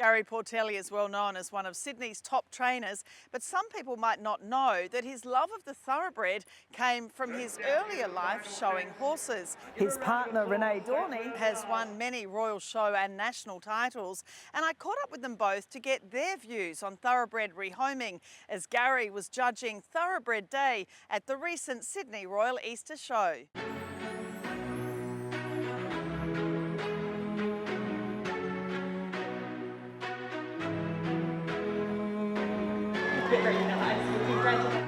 Gary Portelli is well known as one of Sydney's top trainers, but some people might not know that his love of the thoroughbred came from his earlier life showing horses. His partner Renae Dorney has won many Royal Show and national titles, and I caught up with them both to get their views on thoroughbred rehoming as Gary was judging Thoroughbred Day at the recent Sydney Royal Easter Show. Very nice. Congratulations.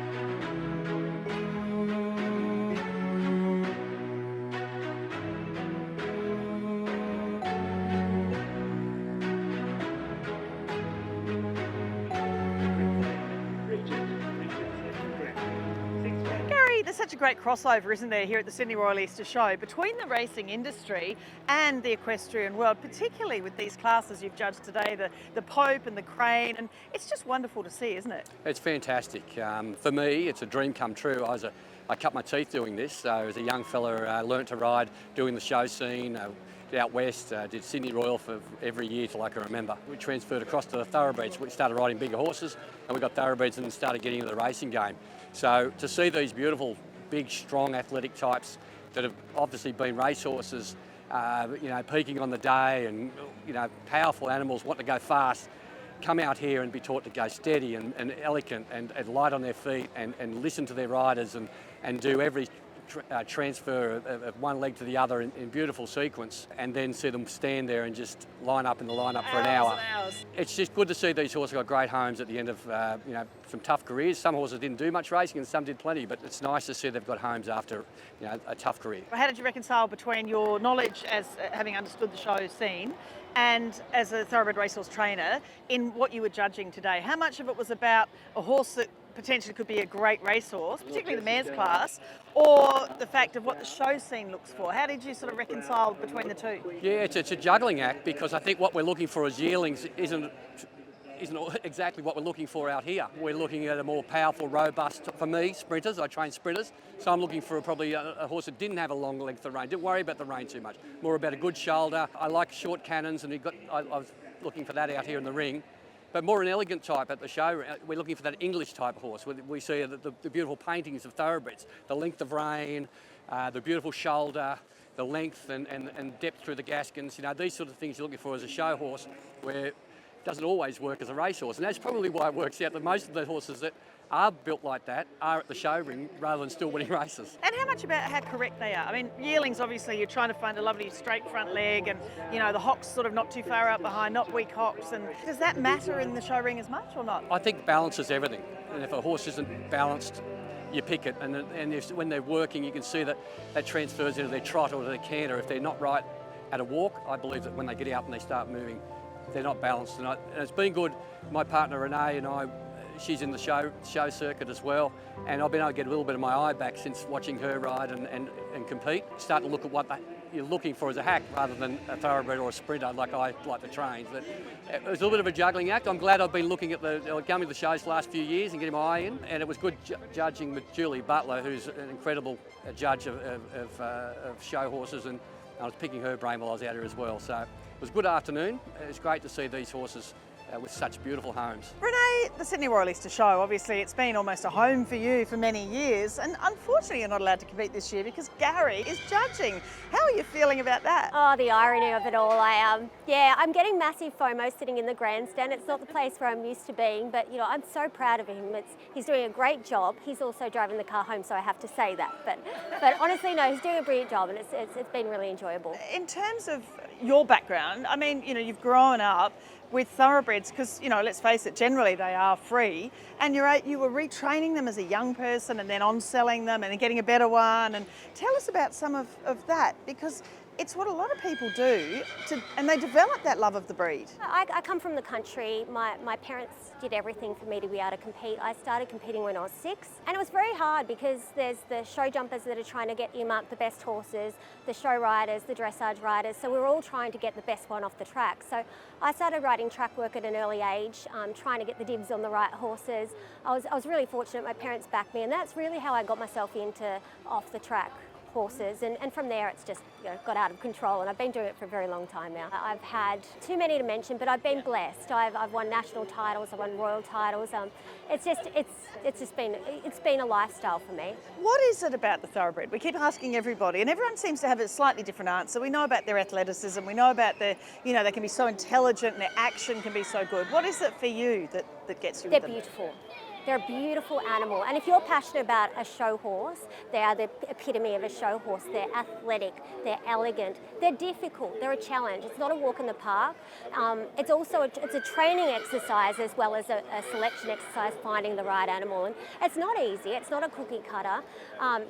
Gary, there's such a great crossover, isn't there, here at the Sydney Royal Easter Show between the racing industry and the equestrian world, particularly with these classes you've judged today, the Pope and the Crane, and it's just wonderful to see, isn't it? It's fantastic. For me, it's a dream come true. I cut my teeth doing this. So as a young fella, learnt to ride, doing the show scene, out west, did Sydney Royal for every year till I can remember. We transferred across to the thoroughbreds. We started riding bigger horses and we got thoroughbreds and started getting into the racing game. So to see these beautiful, big, strong athletic types that have obviously been racehorses, peaking on the day and, powerful animals, want to go fast, come out here and be taught to go steady and elegant and light on their feet and listen to their riders and do every transfer of one leg to the other in beautiful sequence, and then see them stand there and just line up in the lineup for an hour. It's just good to see these horses got great homes at the end of some tough careers. Some horses didn't do much racing and some did plenty, but it's nice to see they've got homes after a tough career. How did you reconcile between your knowledge as having understood the show scene and as a thoroughbred racehorse trainer in what you were judging today? How much of it was about a horse that potentially could be a great racehorse, particularly the mares class, or the fact of what the show scene looks for? How did you sort of reconcile between the two? Yeah, it's a juggling act, because I think what we're looking for as yearlings isn't exactly what we're looking for out here. We're looking at a more powerful, robust, for me, sprinters. I train sprinters, so I'm looking for probably a horse that didn't have a long length of rein. Didn't worry about the rein too much. More about a good shoulder. I like short cannons, and I was looking for that out here in the ring. But more an elegant type at the show. We're looking for that English type horse. We see the beautiful paintings of thoroughbreds, the length of rein, the beautiful shoulder, the length and depth through the gaskins. These sort of things you're looking for as a show horse, where it doesn't always work as a racehorse. And that's probably why it works out that most of the horses that are built like that are at the show ring rather than still winning races. And how much about how correct they are? I mean, yearlings, obviously, you're trying to find a lovely straight front leg and, the hocks sort of not too far out behind, not weak hocks. And does that matter in the show ring as much or not? I think balance is everything. And if a horse isn't balanced, you pick it. And when they're working, you can see that transfers into their trot or their canter. If they're not right at a walk, I believe that when they get out and they start moving, they're not balanced. And it's been good. My partner Renae and I, she's in the show circuit as well, and I've been able to get a little bit of my eye back since watching her ride and compete. Start to look at what you're looking for as a hack rather than a thoroughbred or a sprinter like I like to train. But it was a little bit of a juggling act. I'm glad I've been looking at coming to the shows the last few years and getting my eye in, and it was good judging with Julie Butler, who's an incredible judge of show horses, and I was picking her brain while I was out here as well. So it was a good afternoon. It's great to see these horses with such beautiful homes. Renae, the Sydney Royal Easter Show, obviously it's been almost a home for you for many years, and unfortunately you're not allowed to compete this year because Gary is judging. How are you feeling about that? Oh, the irony of it all. I'm getting massive FOMO sitting in the grandstand. It's not the place where I'm used to being, but I'm so proud of him. He's doing a great job. He's also driving the car home, so I have to say that. But honestly, no, he's doing a brilliant job, and it's been really enjoyable. In terms of your background, I mean, you've grown up with thoroughbreds because, let's face it, generally they are free, and you were retraining them as a young person and then on-selling them and then getting a better one. And tell us about some of that, because it's what a lot of people do, and they develop that love of the breed. I come from the country. My parents did everything for me to be able to compete. I started competing when I was 6, and it was very hard because there's the show jumpers that are trying to get earmarked the best horses, the show riders, the dressage riders, so we're all trying to get the best one off the track. So I started riding track work at an early age, trying to get the dibs on the right horses. I was really fortunate. My parents backed me, and that's really how I got myself into off the track horses, and from there it's just got out of control, and I've been doing it for a very long time now. I've had too many to mention, but I've been blessed. I've won national titles, I've won royal titles. It's been a lifestyle for me. What is it about the thoroughbred? We keep asking everybody, and everyone seems to have a slightly different answer. We know about their athleticism, we know about their, they can be so intelligent and their action can be so good. What is it for you that gets you with them? They're beautiful. They're a beautiful animal, and if you're passionate about a show horse, they are the epitome of a show horse. They're athletic, they're elegant, they're difficult, they're a challenge. It's not a walk in the park. It's also a training exercise as well as a selection exercise, finding the right animal. And it's not easy, it's not a cookie cutter.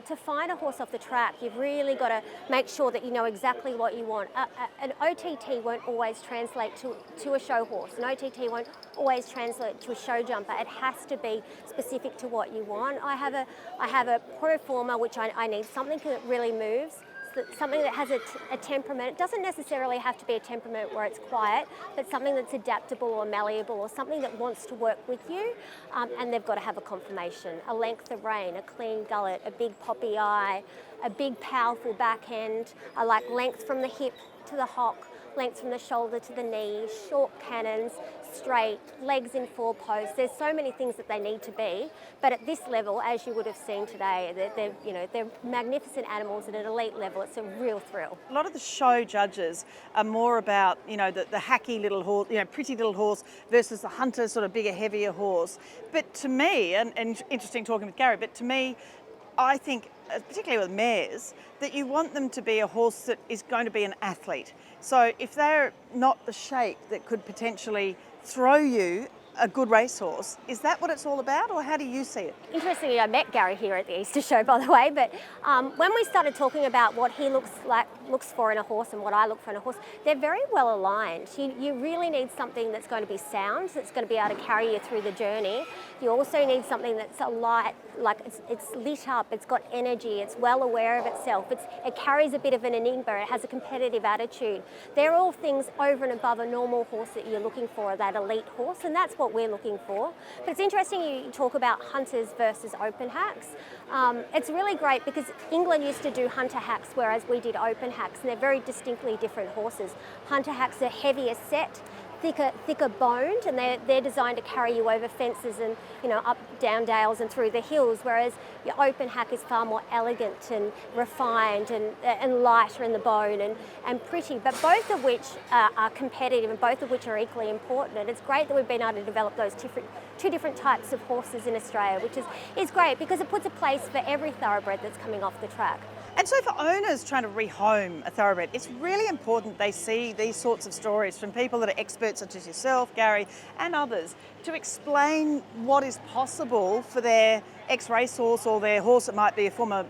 To find a horse off the track, you've really got to make sure that you know exactly what you want. An OTT won't always translate to a show horse. An OTT won't always translate to a show jumper. It has to be specific to what you want. I have a pro forma, which I need something that really moves, something that has a temperament. It doesn't necessarily have to be a temperament where it's quiet, but something that's adaptable or malleable, or something that wants to work with you. And they've got to have a conformation, a length of rein, a clean gullet, a big poppy eye, a big powerful back end. I like length from the hip to the hock, length from the shoulder to the knee, short cannons, straight, legs in 4 posts. There's so many things that they need to be, but at this level, as you would have seen today, they're magnificent animals at an elite level. It's a real thrill. A lot of the show judges are more about, the hacky little horse, pretty little horse versus the hunter, sort of bigger, heavier horse. But to me, and interesting talking with Gary, but to me, I think, particularly with mares, that you want them to be a horse that is going to be an athlete. So if they're not the shape that could potentially throw you a good racehorse, is that what it's all about, or how do you see it? Interestingly, I met Gary here at the Easter show, by the way, but when we started talking about what he looks for in a horse and what I look for in a horse, they're very well aligned. You really need something that's going to be sound, that's going to be able to carry you through the journey. You also need something that's a light, like it's lit up, it's got energy, it's well aware of itself, it carries a bit of an enigma, it has a competitive attitude. They're all things over and above a normal horse that you're looking for, that elite horse, and that's what we're looking for. But it's interesting you talk about hunters versus open hacks. It's really great because England used to do hunter hacks, whereas we did open hacks, and they're very distinctly different horses. Hunter hacks are heavier set, thicker boned, and they're designed to carry you over fences and up down dales and through the hills, whereas your open hack is far more elegant and refined and lighter in the bone and pretty, but both of which are competitive and both of which are equally important. And it's great that we've been able to develop those two different types of horses in Australia, which is great because it puts a place for every thoroughbred that's coming off the track. And so for owners trying to rehome a thoroughbred, it's really important they see these sorts of stories from people that are experts such as yourself, Gary, and others, to explain what is possible for their ex-racehorse or their horse that might be a former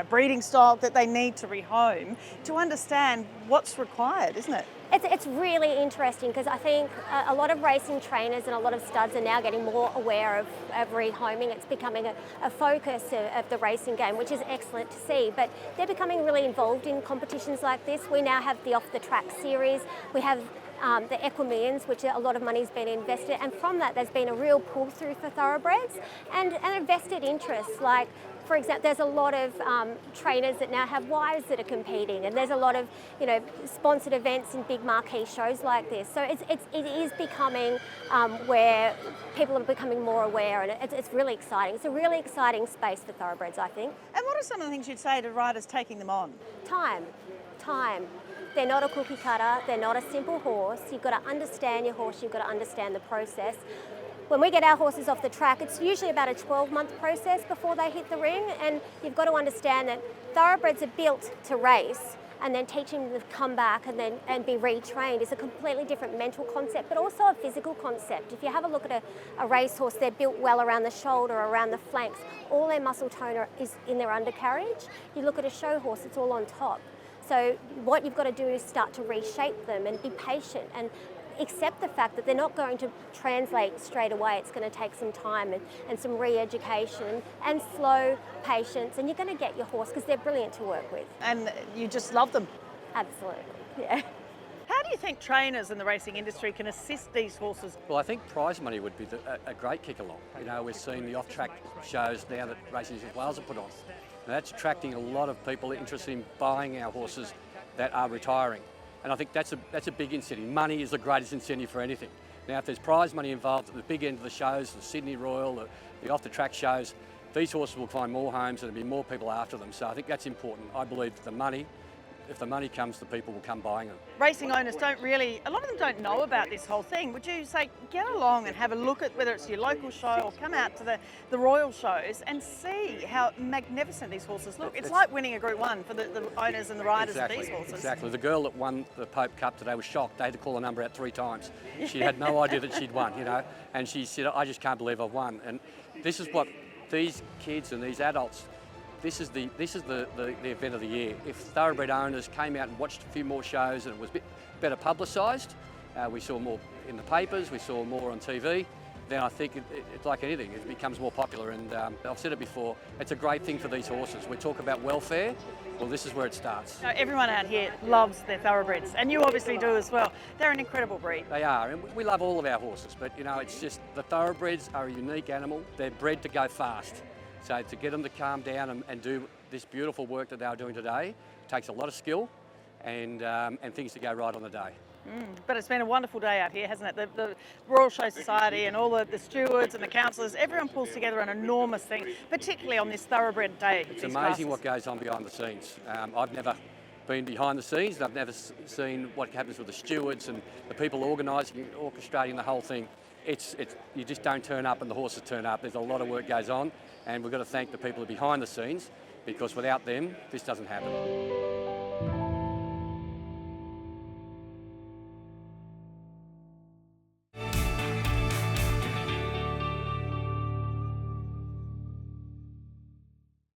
breeding stock that they need to rehome, to understand what's required, isn't it? It's really interesting because I think a lot of racing trainers and a lot of studs are now getting more aware of rehoming. It's becoming a focus of the racing game, which is excellent to see. But they're becoming really involved in competitions like this. We now have the Off the Track series. We have the Equimians, which a lot of money's been invested, and from that there's been a real pull through for thoroughbreds and a vested interest. Like, for example, there's a lot of trainers that now have wives that are competing, and there's a lot of sponsored events and big marquee shows like this. So it is becoming where people are becoming more aware, and it's really exciting. It's a really exciting space for thoroughbreds, I think. And what are some of the things you'd say to riders taking them on? Time. They're not a cookie cutter, they're not a simple horse. You've got to understand your horse, you've got to understand the process. When we get our horses off the track, it's usually about a 12-month process before they hit the ring, and you've got to understand that thoroughbreds are built to race, and then teaching them to come back and be retrained is a completely different mental concept, but also a physical concept. If you have a look at a racehorse, they're built well around the shoulder, around the flanks. All their muscle tone is in their undercarriage. You look at a show horse, it's all on top. So what you've got to do is start to reshape them and be patient and accept the fact that they're not going to translate straight away. It's going to take some time and some re-education and slow patience, and you're going to get your horse because they're brilliant to work with. And you just love them. Absolutely, yeah. How do you think trainers in the racing industry can assist these horses? Well, I think prize money would be a great kick along. We've seen the off-track shows now that Racing New South Wales have put on. Now that's attracting a lot of people interested in buying our horses that are retiring. And I think that's a big incentive. Money is the greatest incentive for anything. Now if there's prize money involved at the big end of the shows, the Sydney Royal, the off-the-track shows, these horses will find more homes and there'll be more people after them. So I think that's important. I believe that if the money comes, the people will come buying them. Racing owners a lot of them don't know about this whole thing. Would you say get along and have a look at whether it's your local show or come out to the Royal shows and see how magnificent these horses look? It's like winning a Group 1 for the owners and the riders of these horses. Exactly. The girl that won the Pope Cup today was shocked. They had to call the number out 3 times. She had no idea that she'd won, and she said, I just can't believe I've won. And this is what these kids and these adults, this is the event of the year. If thoroughbred owners came out and watched a few more shows and it was a bit better publicised, we saw more in the papers, we saw more on TV, then I think it's like anything, it becomes more popular. And I've said it before, it's a great thing for these horses. We talk about welfare, well this is where it starts. Everyone out here loves their thoroughbreds, and you obviously do as well. They're an incredible breed. They are, and we love all of our horses, but it's just the thoroughbreds are a unique animal. They're bred to go fast. So to get them to calm down and do this beautiful work that they are doing today takes a lot of skill and things to go right on the day. But it's been a wonderful day out here, hasn't it? The Royal Show Society and all the stewards and the councillors, everyone pulls together an enormous thing, particularly on this thoroughbred day. It's amazing what goes on behind the scenes. I've never been behind the scenes, and I've never seen what happens with the stewards and the people organising, orchestrating the whole thing. You just don't turn up and the horses turn up. There's a lot of work goes on, and we've got to thank the people behind the scenes, because without them, this doesn't happen.